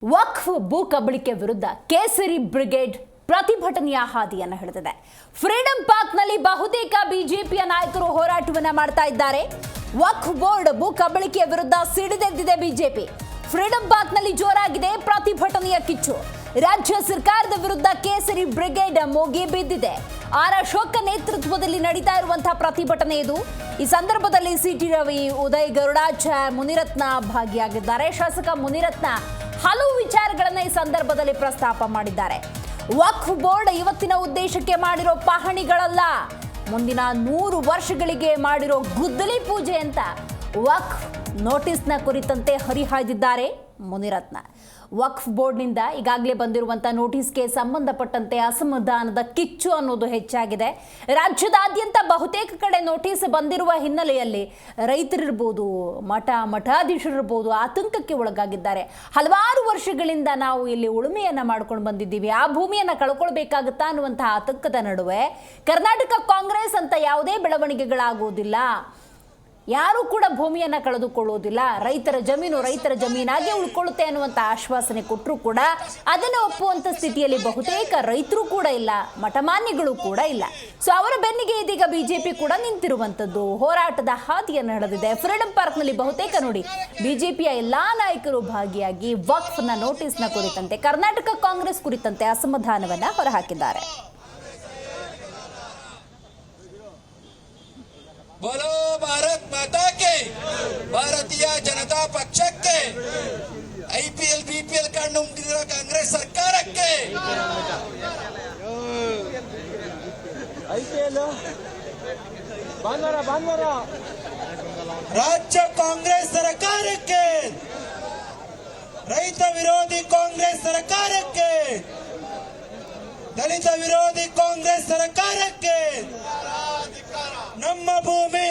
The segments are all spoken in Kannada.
ವಕ್ಫ್ ಭೂ ಕಬಳಿಕೆ ವಿರುದ್ಧ ಕೇಸರಿ ಬ್ರಿಗೇಡ್ ಪ್ರತಿಭಟನೆಯ ಹಾದಿಯನ್ನು ಹಿಡಿದಿದೆ. ಫ್ರೀಡಂ ಪಾರ್ಕ್ನಲ್ಲಿ ಬಹುತೇಕ ಬಿಜೆಪಿಯ ನಾಯಕರು ಹೋರಾಟವನ್ನ ಮಾಡ್ತಾ ಇದ್ದಾರೆ. ವಕ್ಫ್ ಬೋರ್ಡ್ ಭೂ ಕಬಳಿಕೆಯ ವಿರುದ್ಧ ಸಿಡಿದೆದ್ದಿದೆ ಬಿಜೆಪಿ. ಫ್ರೀಡಂ ಪಾರ್ಕ್ನಲ್ಲಿ ಜೋರಾಗಿದೆ ಪ್ರತಿಭಟನೆಯ ಕಿಚ್ಚು. ರಾಜ್ಯ ಸರ್ಕಾರದ ವಿರುದ್ಧ ಕೇಸರಿ ಬ್ರಿಗೇಡ್ ಮುಗಿ ಬಿದ್ದಿದೆ. ಆರ್ ಅಶೋಕ್ ನೇತೃತ್ವದಲ್ಲಿ ನಡೀತಾ ಇರುವಂತಹ ಪ್ರತಿಭಟನೆ ಇದು. ಈ ಸಂದರ್ಭದಲ್ಲಿ ಸಿಟಿ ರವಿ, ಉದಯ್ ಗರುಡಾಚಾರ್, ಮುನಿರತ್ನ ಭಾಗಿಯಾಗಿದ್ದಾರೆ. ಶಾಸಕ ಮುನಿರತ್ನ ಹಲವು ವಿಚಾರಗಳನ್ನ ಈ ಸಂದರ್ಭದಲ್ಲಿ ಪ್ರಸ್ತಾಪ ಮಾಡಿದ್ದಾರೆ. ವಕ್ಫ್ ಬೋರ್ಡ್ ಇವತ್ತಿನ ಉದ್ದೇಶಕ್ಕೆ ಮಾಡಿರೋ ಪಹಣಿಗಳಲ್ಲ, ಮುಂದಿನ 100 ವರ್ಷಗಳಿಗೆ ಮಾಡಿರೋ ಗುದ್ದಲಿ ಪೂಜೆ ಅಂತ ವಕ್ಫ್ ನೋಟಿಸ್ನ ಕುರಿತಂತೆ ಹರಿಹಾಯ್ದಿದ್ದಾರೆ ಮುನಿರತ್ನ. ವಕ್ಫ್ ಬೋರ್ಡ್ನಿಂದ ಈಗಾಗಲೇ ಬಂದಿರುವಂಥ ನೋಟಿಸ್ಗೆ ಸಂಬಂಧಪಟ್ಟಂತೆ ಅಸಮಾಧಾನದ ಕಿಚ್ಚು ಅನ್ನೋದು ಹೆಚ್ಚಾಗಿದೆ. ರಾಜ್ಯದಾದ್ಯಂತ ಬಹುತೇಕ ಕಡೆ ನೋಟಿಸ್ ಬಂದಿರುವ ಹಿನ್ನೆಲೆಯಲ್ಲಿ ರೈತರಿರ್ಬೋದು, ಮಠಾಧೀಶರಿರ್ಬೋದು ಆತಂಕಕ್ಕೆ ಒಳಗಾಗಿದ್ದಾರೆ. ಹಲವಾರು ವರ್ಷಗಳಿಂದ ನಾವು ಇಲ್ಲಿ ಉಳುಮೆಯನ್ನು ಮಾಡ್ಕೊಂಡು ಬಂದಿದ್ದೀವಿ, ಆ ಭೂಮಿಯನ್ನು ಕಳ್ಕೊಳ್ಬೇಕಾಗುತ್ತಾ ಅನ್ನುವಂತಹ ಆತಂಕದ ನಡುವೆ ಕರ್ನಾಟಕ ಕಾಂಗ್ರೆಸ್ ಅಂತ ಯಾವುದೇ ಬೆಳವಣಿಗೆಗಳಾಗುವುದಿಲ್ಲ, ಯಾರು ಕೂಡ ಭೂಮಿಯನ್ನು ಕಳೆದುಕೊಳ್ಳುವುದಿಲ್ಲ, ರೈತರ ಜಮೀನಾಗಿ ಉಳ್ಕೊಳ್ಳುತ್ತೆ ಅನ್ನುವಂಥ ಆಶ್ವಾಸನೆ ಕೊಟ್ಟರೂ ಕೂಡ ಅದನ್ನು ಒಪ್ಪುವಂಥ ಸ್ಥಿತಿಯಲ್ಲಿ ಬಹುತೇಕ ರೈತರು ಕೂಡ ಇಲ್ಲ, ಮಠಮಾನ್ಯಗಳು ಕೂಡ ಇಲ್ಲ. ಸೊ ಅವರ ಬೆನ್ನಿಗೆ ಇದೀಗ ಬಿಜೆಪಿ ಕೂಡ ನಿಂತಿರುವಂಥದ್ದು. ಹೋರಾಟದ ಹಾದಿಯನ್ನು ನಡೆದಿದೆ. ಫ್ರೀಡಂ ಪಾರ್ಕ್ನಲ್ಲಿ ಬಹುತೇಕ ನೋಡಿ ಬಿಜೆಪಿಯ ಎಲ್ಲಾ ನಾಯಕರು ಭಾಗಿಯಾಗಿ ವಕ್ಫ್ನ ನೋಟಿಸ್ನ ಕುರಿತಂತೆ, ಕರ್ನಾಟಕ ಕಾಂಗ್ರೆಸ್ ಕುರಿತಂತೆ ಅಸಮಾಧಾನವನ್ನ ಹೊರಹಾಕಿದ್ದಾರೆ. बोलो भारत माता के, ಭಾರತೀಯ ಜನತಾ ಪಕ್ಷಕ್ಕೆ, ಐಪಿಎಲ್ ಬಿಪಿಎಲ್ ಕಂಡು ಮುಂದಿರುವ ಕಾಂಗ್ರೆಸ್ ಸರ್ಕಾರಕ್ಕೆ, ರಾಜ್ಯ ಕಾಂಗ್ರೆಸ್ ಸರ್ಕಾರಕ್ಕೆ, ರೈತ ವಿರೋಧಿ ಕಾಂಗ್ರೆಸ್ ಸರ್ಕಾರಕ್ಕೆ, ದಲಿತ ವಿರೋಧಿ ಕಾಂಗ್ರೆಸ್ ಸರ್ಕಾರಕ್ಕೆ, ನಮ್ಮ ಭೂಮಿ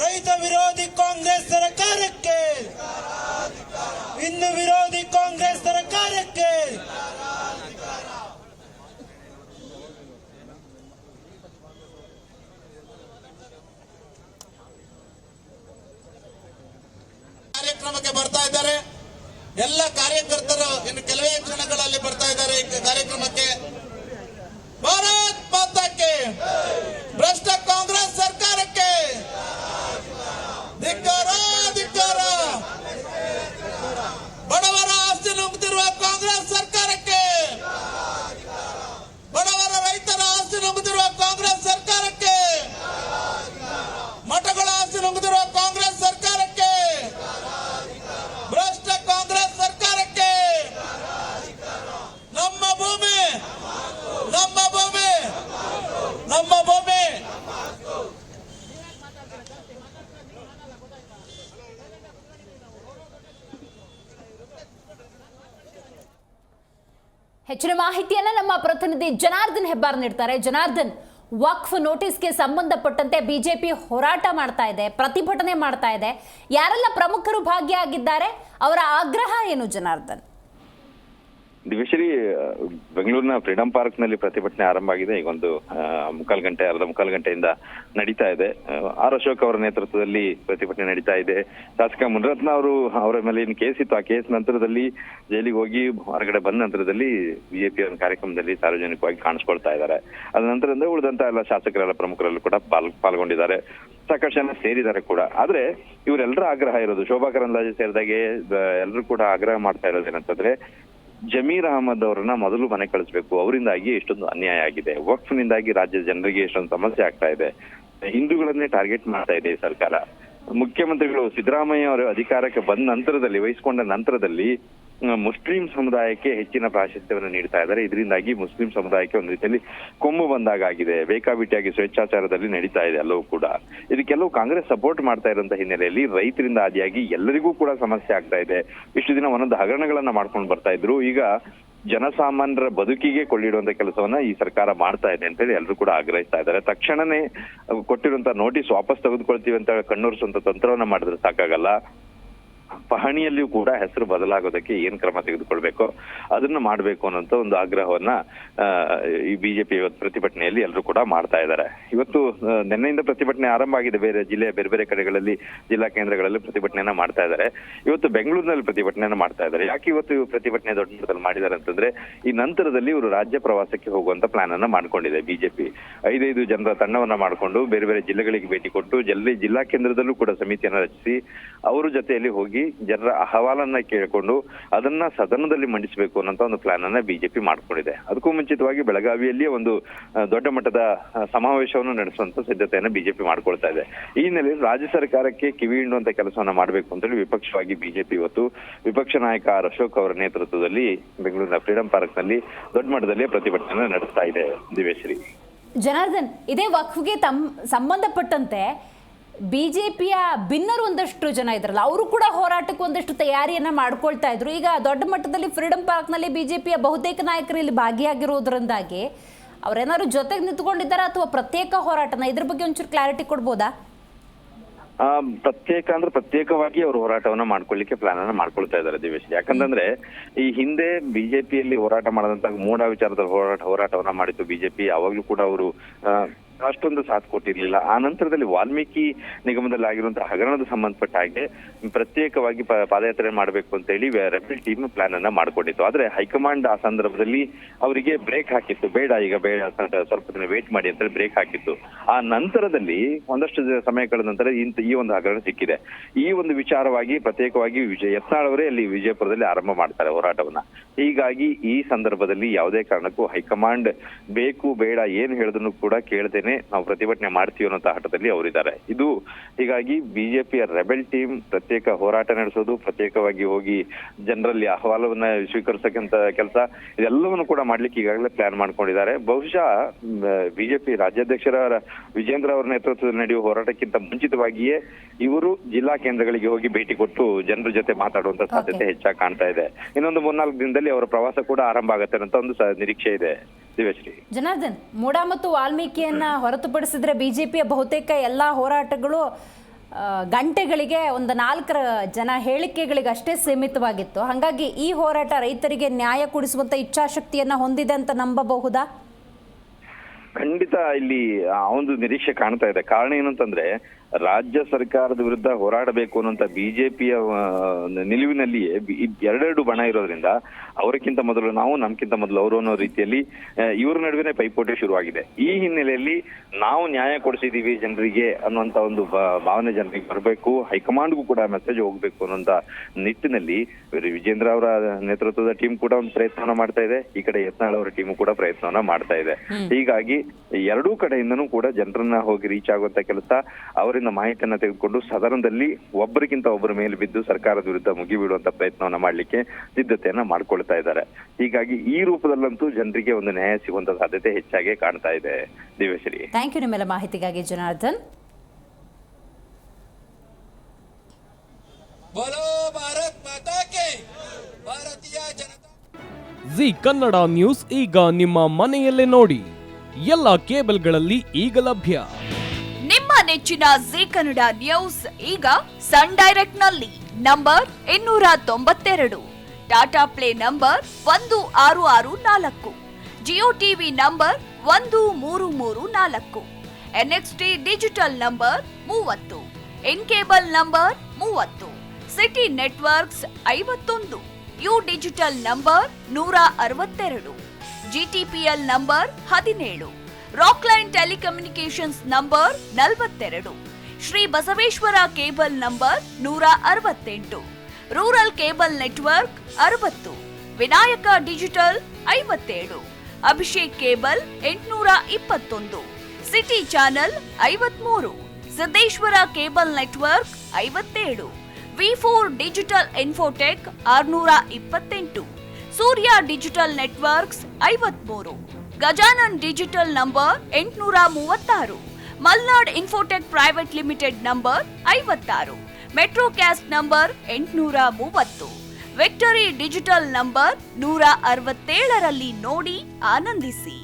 ರೈತ ವಿರೋಧಿ ಕಾಂಗ್ರೆಸ್ ಸರ್ಕಾರಕ್ಕೆ, ಹಿಂದೂ ವಿರೋಧಿ ಕಾಂಗ್ರೆಸ್ ಸರ್ಕಾರಕ್ಕೆ, ಕಾರ್ಯಕ್ರಮಕ್ಕೆ ಬರ್ತಾ ಇದ್ದಾರೆ. ಎಲ್ಲ ಕಾರ್ಯಕರ್ತರು ಇನ್ನು ಕೆಲವೇ ಕ್ಷಣಗಳಲ್ಲಿ ಬರ್ತಾ ಇದ್ದಾರೆ ಈ ಕಾರ್ಯಕ್ರಮಕ್ಕೆ. ಭಾರತ್ ಮಾತಾಕ್ಕೆ, ಭ್ರಷ್ಟ ಕಾಂಗ್ರೆಸ್ ಸರ್ಕಾರಕ್ಕೆ ಧಿಕ್ಕಾರ ಧಿಕ್ಕಾರ, ಬಡವರ ಆಸ್ತಿ ನುಂಗುತ್ತಿರುವ ಕಾಂಗ್ರೆಸ್ ಸರ್ಕಾರಕ್ಕೆ, ಬಡವರ ರೈತರ ಆಸ್ತಿ ನುಂಗುತ್ತಿರುವ ಕಾಂಗ್ರೆಸ್ ಸರ್ಕಾರಕ್ಕೆ, ಮಠಗಳ ಆಸ್ತಿ ನುಂಗುತ್ತಿರುವ ಕಾಂಗ್ರೆಸ್ ಸರ್ಕಾರಕ್ಕೆ, ಭ್ರಷ್ಟ ಕಾಂಗ್ರೆಸ್ ಸರ್ಕಾರಕ್ಕೆ, ನಮ್ಮ ಭೂಮಿ ನಮ್ಮ ಭೂಮಿ ನಮ್ಮ ಭೂಮಿ. ಹೆಚ್ಚಿನ ಮಾಹಿತಿಯನ್ನ ನಮ್ಮ ಪ್ರತಿನಿಧಿ ಜನಾರ್ದನ್ ಹೆಬ್ಬಾರ್ ನೀಡ್ತಾರೆ. ಜನಾರ್ದನ್, ವಕ್ಫ್ ನೋಟಿಸ್ಗೆ ಸಂಬಂಧಪಟ್ಟಂತೆ ಬಿಜೆಪಿ ಹೋರಾಟ ಮಾಡ್ತಾ ಇದೆ, ಪ್ರತಿಭಟನೆ ಮಾಡ್ತಾ ಇದೆ. ಯಾರೆಲ್ಲ ಪ್ರಮುಖರು ಭಾಗಿಯಾಗಿದ್ದಾರೆ, ಅವರ ಆಗ್ರಹ ಏನು ಜನಾರ್ದನ್? ದಿವ್ಯಶ್ರೀ, ಬೆಂಗಳೂರಿನ ಫ್ರೀಡಂ ಪಾರ್ಕ್ ನಲ್ಲಿ ಪ್ರತಿಭಟನೆ ಆರಂಭ ಆಗಿದೆ. ಈಗ ಒಂದು ಅರ್ಧ ಮುಕ್ಕಾಲು ಗಂಟೆಯಿಂದ ನಡೀತಾ ಇದೆ. ಆರ್ ಅಶೋಕ್ ಅವರ ನೇತೃತ್ವದಲ್ಲಿ ಪ್ರತಿಭಟನೆ ನಡೀತಾ ಇದೆ. ಶಾಸಕ ಮುನಿರತ್ನ ಅವರ ಮೇಲೆ ಏನು ಕೇಸ್ ಇತ್ತು, ಆ ಕೇಸ್ ನಂತರದಲ್ಲಿ ಜೈಲಿಗೆ ಹೋಗಿ ಹೊರಗಡೆ ಬಂದ ನಂತರದಲ್ಲಿ ಬಿಜೆಪಿ ಕಾರ್ಯಕ್ರಮದಲ್ಲಿ ಸಾರ್ವಜನಿಕವಾಗಿ ಕಾಣಿಸ್ಕೊಳ್ತಾ ಇದ್ದಾರೆ. ಅದ ನಂತರದಿಂದ ಉಳಿದಂತ ಎಲ್ಲ ಶಾಸಕರೆಲ್ಲ ಪ್ರಮುಖರಲ್ಲೂ ಕೂಡ ಪಾಲ್ಗೊಂಡಿದ್ದಾರೆ, ಸಾಕಷ್ಟು ಜನ ಸೇರಿದ್ದಾರೆ ಕೂಡ. ಆದ್ರೆ ಇವರೆಲ್ಲರ ಆಗ್ರಹ ಇರೋದು, ಶೋಭಾ ಕರಂದ್ಲಾಜೆ ಸೇರಿದಾಗೆ ಎಲ್ಲರೂ ಕೂಡ ಆಗ್ರಹ ಮಾಡ್ತಾ ಇರೋದೇನಂತಂದ್ರೆ, ಜಮೀರ್ ಅಹಮದ್ ಅವರನ್ನ ಮೊದಲು ಮನೆ ಕಳಿಸ್ಬೇಕು, ಅವರಿಂದಾಗಿ ಎಷ್ಟೊಂದು ಅನ್ಯಾಯ ಆಗಿದೆ, ವಕ್ಫ್ನಿಂದಾಗಿ ರಾಜ್ಯದ ಜನರಿಗೆ ಎಷ್ಟೊಂದು ಸಮಸ್ಯೆ ಆಗ್ತಾ ಇದೆ, ಹಿಂದೂಗಳನ್ನೇ ಟಾರ್ಗೆಟ್ ಮಾಡ್ತಾ ಇದೆ ಈ ಸರ್ಕಾರ. ಮುಖ್ಯಮಂತ್ರಿಗಳು ಸಿದ್ದರಾಮಯ್ಯ ಅವರು ಅಧಿಕಾರಕ್ಕೆ ಬಂದ ನಂತರದಲ್ಲಿ, ವಹಿಸಿಕೊಂಡ ನಂತರದಲ್ಲಿ ಮುಸ್ಲಿಂ ಸಮುದಾಯಕ್ಕೆ ಹೆಚ್ಚಿನ ಪ್ರಾಶಸ್ತ್ಯವನ್ನು ನೀಡ್ತಾ ಇದ್ದಾರೆ. ಇದರಿಂದಾಗಿ ಮುಸ್ಲಿಂ ಸಮುದಾಯಕ್ಕೆ ಒಂದು ರೀತಿಯಲ್ಲಿ ಕೊಂಬು ಬಂದಾಗಿದೆ, ಬೇಕಾಬಿಟ್ಟಿಯಾಗಿ ಸ್ವೇಚ್ಛಾಚಾರದಲ್ಲಿ ನಡೀತಾ ಇದೆ ಎಲ್ಲವೂ ಕೂಡ. ಇದಕ್ಕೆಲ್ಲವೂ ಕಾಂಗ್ರೆಸ್ ಸಪೋರ್ಟ್ ಮಾಡ್ತಾ ಇರುವಂತಹ ಹಿನ್ನೆಲೆಯಲ್ಲಿ ರೈತರಿಂದ ಆದಿಯಾಗಿ ಎಲ್ಲರಿಗೂ ಕೂಡ ಸಮಸ್ಯೆ ಆಗ್ತಾ ಇದೆ. ಇಷ್ಟು ದಿನ ಒಂದೊಂದು ಹಗರಣಗಳನ್ನ ಮಾಡ್ಕೊಂಡು ಬರ್ತಾ ಇದ್ರು, ಈಗ ಜನಸಾಮಾನ್ಯರ ಬದುಕಿಗೆ ಕೊಳ್ಳಿಡುವಂತ ಕೆಲಸವನ್ನ ಈ ಸರ್ಕಾರ ಮಾಡ್ತಾ ಇದೆ ಅಂತ ಹೇಳಿ ಎಲ್ಲರೂ ಕೂಡ ಆಗ್ರಹಿಸ್ತಾ ಇದ್ದಾರೆ. ತಕ್ಷಣನೇ ಕೊಟ್ಟಿರುವಂತಹ ನೋಟಿಸ್ ವಾಪಸ್ ತೆಗೆದುಕೊಳ್ತೀವಿ ಅಂತ ಕಣ್ಣೂರಿಸುವಂತ ತಂತ್ರವನ್ನ ಮಾಡಿದ್ರೆ ಸಾಕಾಗಲ್ಲ. ಪಹಣಿಯಲ್ಲಿಯೂ ಕೂಡ ಹೆಸರು ಬದಲಾಗೋದಕ್ಕೆ ಏನ್ ಕ್ರಮ ತೆಗೆದುಕೊಳ್ಬೇಕೋ ಅದನ್ನ ಮಾಡಬೇಕು ಅನ್ನೋಂತ ಒಂದು ಆಗ್ರಹವನ್ನ ಈ ಬಿಜೆಪಿ ಇವತ್ತು ಪ್ರತಿಭಟನೆಯಲ್ಲಿ ಎಲ್ಲರೂ ಕೂಡ ಮಾಡ್ತಾ ಇದ್ದಾರೆ. ಇವತ್ತು ನಿನ್ನೆಯಿಂದ ಪ್ರತಿಭಟನೆ ಆರಂಭ ಆಗಿದೆ. ಜಿಲ್ಲೆಯ ಬೇರೆ ಬೇರೆ ಕಡೆಗಳಲ್ಲಿ, ಜಿಲ್ಲಾ ಕೇಂದ್ರಗಳಲ್ಲಿ ಪ್ರತಿಭಟನೆಯನ್ನ ಮಾಡ್ತಾ ಇದ್ದಾರೆ. ಇವತ್ತು ಬೆಂಗಳೂರಿನಲ್ಲಿ ಪ್ರತಿಭಟನೆಯನ್ನ ಮಾಡ್ತಾ ಇದ್ದಾರೆ. ಯಾಕೆ ಇವತ್ತು ಪ್ರತಿಭಟನೆ ದೊಡ್ಡ ಮಟ್ಟದಲ್ಲಿ ಮಾಡಿದ್ದಾರೆ ಅಂತಂದ್ರೆ, ಈ ನಂತರದಲ್ಲಿ ಇವರು ರಾಜ್ಯ ಪ್ರವಾಸಕ್ಕೆ ಹೋಗುವಂತ ಪ್ಲಾನ್ ಅನ್ನ ಮಾಡ್ಕೊಂಡಿದೆ ಬಿಜೆಪಿ. 5 ಜನರ ತಂಡವನ್ನ ಮಾಡಿಕೊಂಡು ಬೇರೆ ಬೇರೆ ಜಿಲ್ಲೆಗಳಿಗೆ ಭೇಟಿ ಕೊಟ್ಟು ಜಿಲ್ಲಾ ಕೇಂದ್ರದಲ್ಲೂ ಕೂಡ ಸಮಿತಿಯನ್ನ ರಚಿಸಿ ಅವರ ಜೊತೆಯಲ್ಲಿ ಹೋಗಿ ಜನರ ಅಹವಾಲನ್ನ ಕೇಳಿಕೊಂಡು ಅದನ್ನ ಸದನದಲ್ಲಿ ಮಂಡಿಸಬೇಕು ಅನ್ನೋ ಒಂದು ಪ್ಲಾನ್ ಅನ್ನ ಬಿಜೆಪಿ ಮಾಡ್ಕೊಂಡಿದೆ. ಅದಕ್ಕೂ ಮುಂಚಿತವಾಗಿ ಬೆಳಗಾವಿಯಲ್ಲಿ ಒಂದು ದೊಡ್ಡ ಮಟ್ಟದ ಸಮಾವೇಶವನ್ನು ನಡೆಸುವಂತ ಸಿದ್ಧತೆಯನ್ನ ಬಿಜೆಪಿ ಮಾಡ್ಕೊಳ್ತಾ ಇದೆ. ಈ ಹಿನ್ನೆಲೆಯಲ್ಲಿ ರಾಜ್ಯ ಸರ್ಕಾರಕ್ಕೆ ಕಿವಿ ಹಿಂಡುವಂತ ಕೆಲಸವನ್ನ ಮಾಡಬೇಕು ಅಂತೇಳಿ ವಿಪಕ್ಷವಾಗಿ ಬಿಜೆಪಿ ಇವತ್ತು ವಿಪಕ್ಷ ನಾಯಕ ಆರ್ ಅಶೋಕ್ ಅವರ ನೇತೃತ್ವದಲ್ಲಿ ಬೆಂಗಳೂರಿನ ಫ್ರೀಡಂ ಪಾರ್ಕ್ ನಲ್ಲಿ ದೊಡ್ಡ ಮಟ್ಟದಲ್ಲಿ ಪ್ರತಿಭಟನೆ ನಡೆಸ್ತಾ ಇದೆ. ದಿವೇಶ್ರೀ, ಜನಾರ್ದನ್, ಇದೇ ವಕ್ಫ್ಗೆ ಸಂಬಂಧಪಟ್ಟಂತೆ ಬಿಜೆಪಿಯ ಭಿನ್ನರು ಒಂದಷ್ಟು ಜನ ಇದ್ರಲ್ಲ, ಅವರು ಕೂಡ ಹೋರಾಟಕ್ಕೆ ಒಂದಷ್ಟು ತಯಾರಿಯನ್ನ ಮಾಡ್ಕೊಳ್ತಾ ಇದ್ರು. ಈಗ ದೊಡ್ಡ ಮಟ್ಟದಲ್ಲಿ ಫ್ರೀಡಂ ಪಾರ್ಕ್ನಲ್ಲಿ ಬಿಜೆಪಿಯ ಬಹುತೇಕ ನಾಯಕರು ಇಲ್ಲಿ ಭಾಗಿಯಾಗಿರೋದ್ರಿಂದಾಗಿ ಅವರೇನಾದ್ರು ಜೊತೆಗೆ ನಿಂತ್ಕೊಂಡಿದ್ದಾರಾ ಅಥವಾ ಪ್ರತ್ಯೇಕ ಹೋರಾಟನ? ಇದ್ರ ಬಗ್ಗೆ ಒಂಚೂರು ಕ್ಲಾರಿಟಿ ಕೊಡ್ಬೋದಾ? ಪ್ರತ್ಯೇಕವಾಗಿ ಅವರು ಹೋರಾಟವನ್ನ ಮಾಡ್ಕೊಳ್ಳಿಕ್ಕೆ ಪ್ಲಾನ್ ಅನ್ನ ಮಾಡ್ಕೊಳ್ತಾ ಇದ್ದಾರೆ ದಿವೇಶ್. ಯಾಕಂತಂದ್ರೆ ಈ ಹಿಂದೆ ಬಿಜೆಪಿಯಲ್ಲಿ ಹೋರಾಟ ಮಾಡದಂತ ಮೂಡ ವಿಚಾರದ ಹೋರಾಟವನ್ನ ಮಾಡಿತ್ತು ಬಿಜೆಪಿ. ಯಾವಾಗ್ಲೂ ಕೂಡ ಅವರು ಅಷ್ಟೊಂದು ಸಾಥ್ ಕೊಟ್ಟಿರ್ಲಿಲ್ಲ. ಆ ನಂತರದಲ್ಲಿ ವಾಲ್ಮೀಕಿ ನಿಗಮದಲ್ಲಿ ಆಗಿರುವಂತಹ ಹಗರಣದ ಸಂಬಂಧಪಟ್ಟ ಹಾಗೆ ಪ್ರತ್ಯೇಕವಾಗಿ ಪಾದಯಾತ್ರೆ ಮಾಡಬೇಕು ಅಂತ ಹೇಳಿ ರೆಬೆಲ್ ಟೀಮ್ ಪ್ಲಾನ್ ಅನ್ನ ಮಾಡ್ಕೊಂಡಿತ್ತು. ಆದ್ರೆ ಹೈಕಮಾಂಡ್ ಆ ಸಂದರ್ಭದಲ್ಲಿ ಅವರಿಗೆ ಬ್ರೇಕ್ ಹಾಕಿತ್ತು. ಈಗ ಬೇಡ, ಸ್ವಲ್ಪ ದಿನ ವೇಟ್ ಮಾಡಿ ಅಂತ ಹೇಳಿ ಬ್ರೇಕ್ ಹಾಕಿತ್ತು. ಆ ನಂತರದಲ್ಲಿ ಒಂದಷ್ಟು ಸಮಯ ಕಳೆದ ನಂತರ ಈ ಒಂದು ಹಗರಣ ಸಿಕ್ಕಿದೆ. ಈ ಒಂದು ವಿಚಾರವಾಗಿ ಪ್ರತ್ಯೇಕವಾಗಿ ಯತ್ನಾಳ್ ಅವರೇ ಅಲ್ಲಿ ವಿಜಯಪುರದಲ್ಲಿ ಆರಂಭ ಮಾಡ್ತಾರೆ ಹೋರಾಟವನ್ನ. ಹೀಗಾಗಿ ಈ ಸಂದರ್ಭದಲ್ಲಿ ಯಾವುದೇ ಕಾರಣಕ್ಕೂ ಹೈಕಮಾಂಡ್ ಬೇಕು ಬೇಡ ಏನ್ ಹೇಳಿದ್ರು ಕೂಡ ಕೇಳ್ತೇನೆ, ನಾವು ಪ್ರತಿಭಟನೆ ಮಾಡ್ತೀವಿ ಅನ್ನೋ ಹಠದಲ್ಲಿ ಅವರಿದ್ದಾರೆ. ಇದು ಹೀಗಾಗಿ ಬಿಜೆಪಿಯ ರೆಬೆಲ್ ಟೀಮ್ ಪ್ರತ್ಯೇಕ ಹೋರಾಟ ನಡೆಸೋದು, ಪ್ರತ್ಯೇಕವಾಗಿ ಹೋಗಿ ಜನರಲ್ಲಿ ಅಹವಾಲವನ್ನ ಸ್ವೀಕರಿಸಕ್ಕಂತ ಕೆಲಸ, ಇದೆಲ್ಲವನ್ನು ಕೂಡ ಮಾಡ್ಲಿಕ್ಕೆ ಈಗಾಗಲೇ ಪ್ಲಾನ್ ಮಾಡ್ಕೊಂಡಿದ್ದಾರೆ. ಬಹುಶಃ ಬಿಜೆಪಿ ರಾಜ್ಯಾಧ್ಯಕ್ಷರ ವಿಜೇಂದ್ರ ಅವರ ನೇತೃತ್ವದಲ್ಲಿ ನಡೆಯುವ ಹೋರಾಟಕ್ಕಿಂತ ಮುಂಚಿತವಾಗಿಯೇ ಇವರು ಜಿಲ್ಲಾ ಕೇಂದ್ರಗಳಿಗೆ ಹೋಗಿ ಭೇಟಿ ಕೊಟ್ಟು ಜನರ ಜೊತೆ ಮಾತಾಡುವಂತ ಸಾಧ್ಯತೆ ಹೆಚ್ಚಾಗಿ ಕಾಣ್ತಾ ಇದೆ. ಇನ್ನೊಂದು 3-4 ದಿನದಲ್ಲಿ ಅವರ ಪ್ರವಾಸ ಕೂಡ ಆರಂಭ ಆಗುತ್ತೆ ಅಂತ ಒಂದು ನಿರೀಕ್ಷೆ ಇದೆ. ದಿವೇಶ್ರೀ, ಜನಾರ್ದನ್, ಮೂಡಾ ಮತ್ತು ವಾಲ್ಮೀಕಿಯನ್ನ ಹೊರತುಪಡಿಸಿದ್ರೆ ಬಿಜೆಪಿಯ ಬಹುತೇಕ ಎಲ್ಲಾ ಹೋರಾಟಗಳು ಗಂಟೆಗಳಿಗೆ 4 ಜನ ಹೇಳಿಕೆಗಳಿಗೆ ಅಷ್ಟೇ ಸೀಮಿತವಾಗಿತ್ತು. ಹಾಗಾಗಿ ಈ ಹೋರಾಟ ರೈತರಿಗೆ ನ್ಯಾಯ ಕೊಡಿಸುವಂತ ಇಚ್ಛಾಶಕ್ತಿಯನ್ನ ಹೊಂದಿದೆ ಅಂತ ನಂಬಬಹುದಾ? ಖಂಡಿತ ಇಲ್ಲಿ ಆ ಒಂದು ನಿರೀಕ್ಷೆ ಕಾಣ್ತಾ ಇದೆ. ಕಾರಣ ಏನಂತಂದ್ರೆ, ರಾಜ್ಯ ಸರ್ಕಾರದ ವಿರುದ್ಧ ಹೋರಾಡಬೇಕು ಅನ್ನುವಂತ ಬಿಜೆಪಿಯ ನಿಲುವಿನಲ್ಲಿಯೇ ಎರಡೆರಡು ಬಣ ಇರೋದ್ರಿಂದ ಅವರಕ್ಕಿಂತ ಮೊದಲು ನಾವು, ನಮ್ಗಿಂತ ಮೊದಲು ಅವರು ಅನ್ನೋ ರೀತಿಯಲ್ಲಿ ಇವ್ರ ನಡುವೆ ಪೈಪೋಟಿ ಶುರುವಾಗಿದೆ. ಈ ಹಿನ್ನೆಲೆಯಲ್ಲಿ ನಾವು ನ್ಯಾಯ ಕೊಡಿಸಿದೀವಿ ಜನರಿಗೆ ಅನ್ನುವಂತ ಒಂದು ಭಾವನೆ ಜನರಿಗೆ ಬರಬೇಕು, ಹೈಕಮಾಂಡ್ಗೂ ಕೂಡ ಮೆಸೇಜ್ ಹೋಗ್ಬೇಕು ಅನ್ನೋಂತ ನಿಟ್ಟಿನಲ್ಲಿ ವಿಜೇಂದ್ರ ಅವರ ನೇತೃತ್ವದ ಟೀಮ್ ಕೂಡ ಒಂದು ಪ್ರಯತ್ನವನ್ನ ಮಾಡ್ತಾ ಇದೆ. ಈ ಕಡೆ ಯತ್ನಾಳ್ ಅವರ ಟೀಮ್ ಕೂಡ ಪ್ರಯತ್ನವನ್ನ ಮಾಡ್ತಾ ಇದೆ. ಹೀಗಾಗಿ ಎರಡೂ ಕಡೆಯಿಂದನೂ ಕೂಡ ಜನರನ್ನ ಹೋಗಿ ರೀಚ್ ಆಗುವಂತ ಕೆಲಸ, ಅವರಿಂದ ಮಾಹಿತಿಯನ್ನ ತೆಗೆದುಕೊಂಡು ಸದನದಲ್ಲಿ ಒಬ್ಬರಿಗಿಂತ ಒಬ್ಬರ ಮೇಲೆ ಬಿದ್ದು ಸರ್ಕಾರದ ವಿರುದ್ಧ ಮುಗಿಬಿಡುವಂತ ಪ್ರಯತ್ನವನ್ನ ಮಾಡ್ಲಿಕ್ಕೆ ಸಿದ್ಧತೆಯನ್ನ ಮಾಡ್ಕೊಳ್ತಾ ಇದ್ದಾರೆ. ಹೀಗಾಗಿ ಈ ರೂಪದಲ್ಲಂತೂ ಜನರಿಗೆ ಒಂದು ನ್ಯಾಯ ಸಿಗುವಂತ ಸಾಧ್ಯತೆ ಹೆಚ್ಚಾಗಿ ಕಾಣ್ತಾ ಇದೆ. ದಿವೇಶ್ರೀ, ಥ್ಯಾಂಕ್ ಯು ನಿಮ್ಮೆಲ್ಲ ಮಾಹಿತಿಗಾಗಿ ಜನಾರ್ದನ್. बोलो भारत माता के, ಭಾರತೀಯ ಜನತಾ. ಜಿ ಕನ್ನಡ ನ್ಯೂಸ್ ಈಗ ನಿಮ್ಮ ಮನೆಯಲ್ಲೇ ನೋಡಿ. ಎಲ್ಲ ಕೇಬಲ್ಗಳಲ್ಲಿ ಈಗ ಲಭ್ಯ. ನಿಮ್ಮ ನೆಚ್ಚಿನ ಜಿ ಕನ್ನಡ ನ್ಯೂಸ್ ಈಗ ಸನ್ ಡೈರೆಕ್ಟ್ ನಲ್ಲಿ number 292, Tata Play number 1664, Jio TV number 1334, NXT digital number 30, In cable number 30, City networks 51, U digital number 162, GTPL number 17, Rockline telecommunications number 42, Shri Basaveshwara cable number 168, rural cable network 60, Vinayaka digital 57, Abhishek cable 821, City channel 53, Siddeshwara cable network 57, ವಿ4 digital Infotech 628, Surya digital networks 53, Gajanan digital number 836, Malnad Infotech private limited number 56, Metrocast number 830, Victory digital number 167ರಲ್ಲಿ ನೋಡಿ ಆನಂದಿಸಿ.